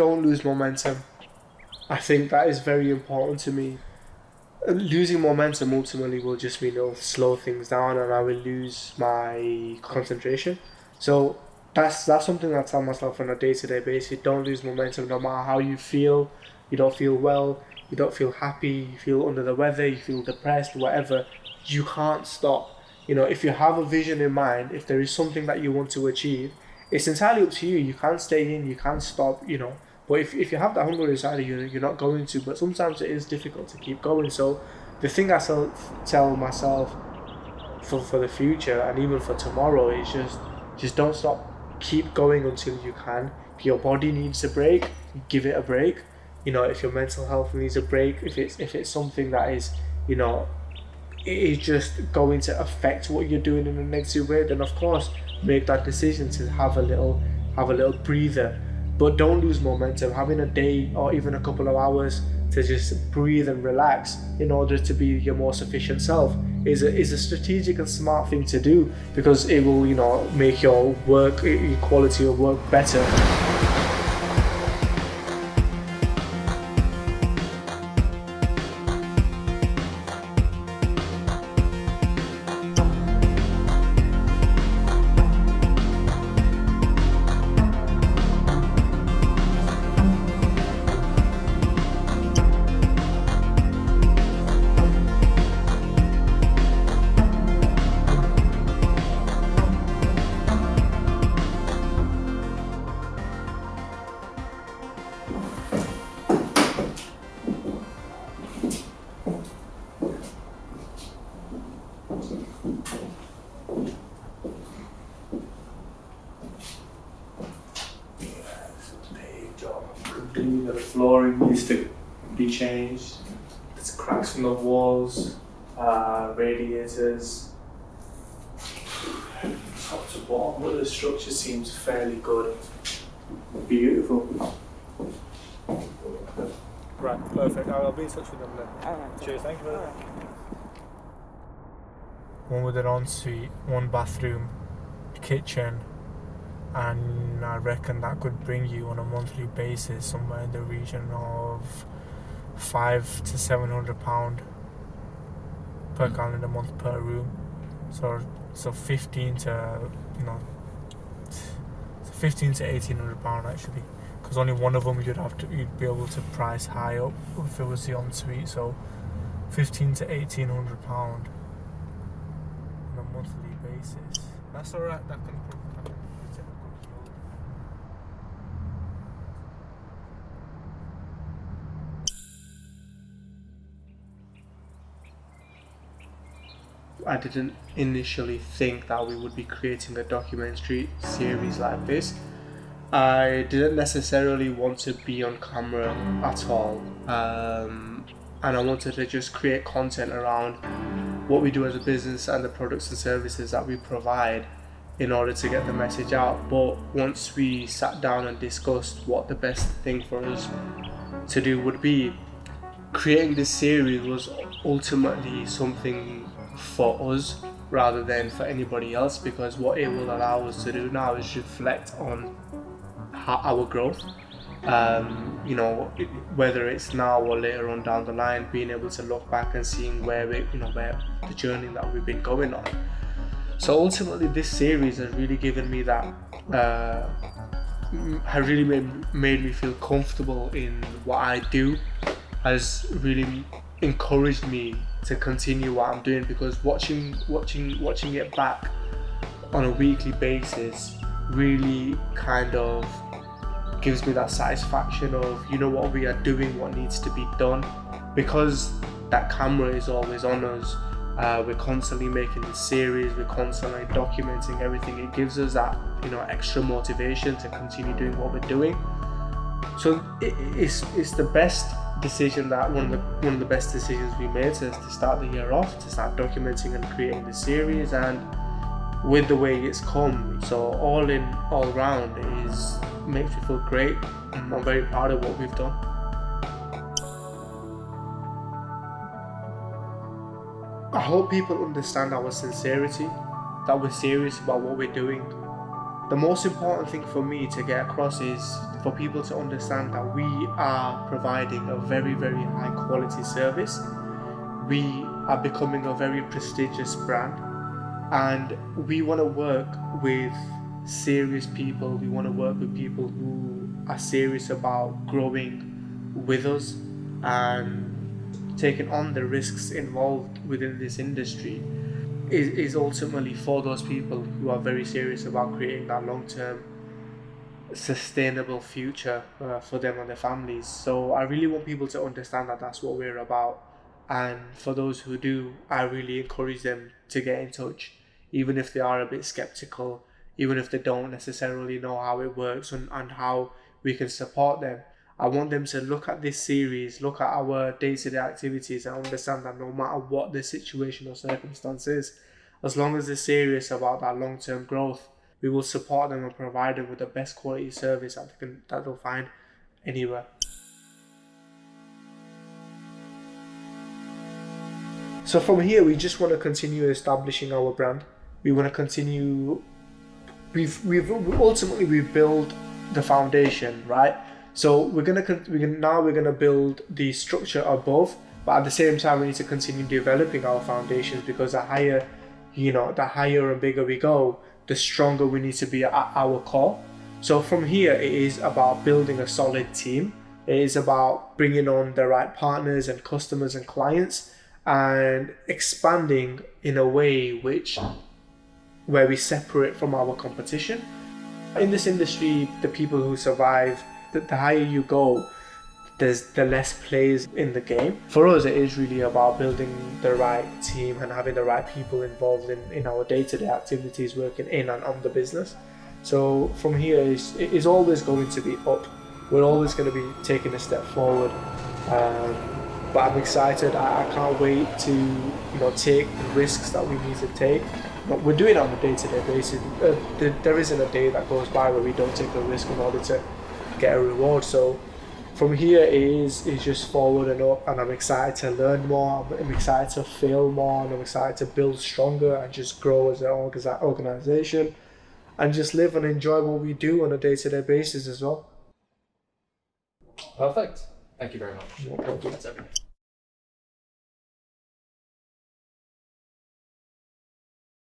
don't lose momentum. I think that is very important to me. Losing momentum ultimately will just mean it'll slow things down and I will lose my concentration. So that's something that I tell myself on a day-to-day basis. Don't lose momentum no matter how you feel. You don't feel well, you don't feel happy, you feel under the weather, you feel depressed, whatever. You can't stop. If you have a vision in mind, if there is something that you want to achieve, it's entirely up to you. You can't stay in, you can't stop. But if you have that hunger inside of you, you're not going to. But sometimes it is difficult to keep going. So the thing I tell myself for the future and even for tomorrow is just don't stop. Keep going until you can. If your body needs a break, give it a break. If your mental health needs a break, if it's something that is, you know, it is just going to affect what you're doing in a negative way, then of course make that decision to have a little breather. But don't lose momentum. Having a day or even a couple of hours to just breathe and relax in order to be your more sufficient self is a strategic and smart thing to do, because it will make your quality of work better. The flooring needs to be changed. There's cracks in the walls, radiators, top to bottom. But the structure seems fairly good. Beautiful. Right, perfect. I'll be in touch with them then. Alright. Cheers, thank you very much. One with an ensuite, one bathroom, kitchen, and I reckon that could bring you on a monthly basis somewhere in the region of £500 to £700 per calendar month per room. So 15 to £1,800 actually, because only one of them you'd be able to price high up if it was the ensuite. So £1,500 to £1,800 on a monthly basis. That's alright. That can. I didn't initially think that we would be creating a documentary series like this. I didn't necessarily want to be on camera at all, and I wanted to just create content around what we do as a business and the products and services that we provide in order to get the message out. But once we sat down and discussed what the best thing for us to do would be, creating this series was ultimately something for us rather than for anybody else, because what it will allow us to do now is reflect on our growth, whether it's now or later on down the line, being able to look back and seeing where the journey that we've been going on. So ultimately this series has really given me that has really made me feel comfortable in what I do, has really encouraged me to continue what I'm doing, because watching it back on a weekly basis really kind of gives me that satisfaction of what we are doing, what needs to be done, because that camera is always on us. We're constantly making this series, we're constantly documenting everything. It gives us that extra motivation to continue doing what we're doing. So it's the best decision, that one of the best decisions we made to start the year off, to start documenting and creating the series, and with the way it's come. So all round makes me feel great. I'm very proud of what we've done. I hope people understand our sincerity, that we're serious about what we're doing, The most important thing for me to get across is for people to understand that we are providing a very, very high quality service. We are becoming a very prestigious brand, and we want to work with serious people. We want to work with people who are serious about growing with us and taking on the risks involved within this industry. Is ultimately for those people who are very serious about creating that long-term sustainable future for them and their families. So I really want people to understand that that's what we're about. And for those who do, I really encourage them to get in touch, even if they are a bit skeptical, even if they don't necessarily know how it works and how we can support them. I want them to look at this series, look at our day-to-day activities, and understand that no matter what the situation or circumstance is, as long as they're serious about that long-term growth, we will support them and provide them with the best quality service that they'll find anywhere. So from here, we just want to continue establishing our brand. We want to continue. We've ultimately built the foundation, right? So we're gonna build the structure above, but at the same time we need to continue developing our foundations, because the higher and bigger we go, the stronger we need to be at our core. So from here, it is about building a solid team. It is about bringing on the right partners and customers and clients, and expanding in a way where we separate from our competition. In this industry, the people who survive, the higher you go, the less players in the game. For us, it is really about building the right team and having the right people involved in our day-to-day activities, working in and on the business. So from here, it is always going to be up. We're always going to be taking a step forward. But I'm excited. I can't wait to take the risks that we need to take. But we're doing it on a day-to-day basis. There isn't a day that goes by where we don't take a risk in order to get a reward. So from here, it is just forward and up, and I'm excited to learn more. I'm excited to fail more, and I'm excited to build stronger and just grow as an organization, and just live and enjoy what we do on a day-to-day basis as well. Perfect. Thank you very much. No problem. That's everything.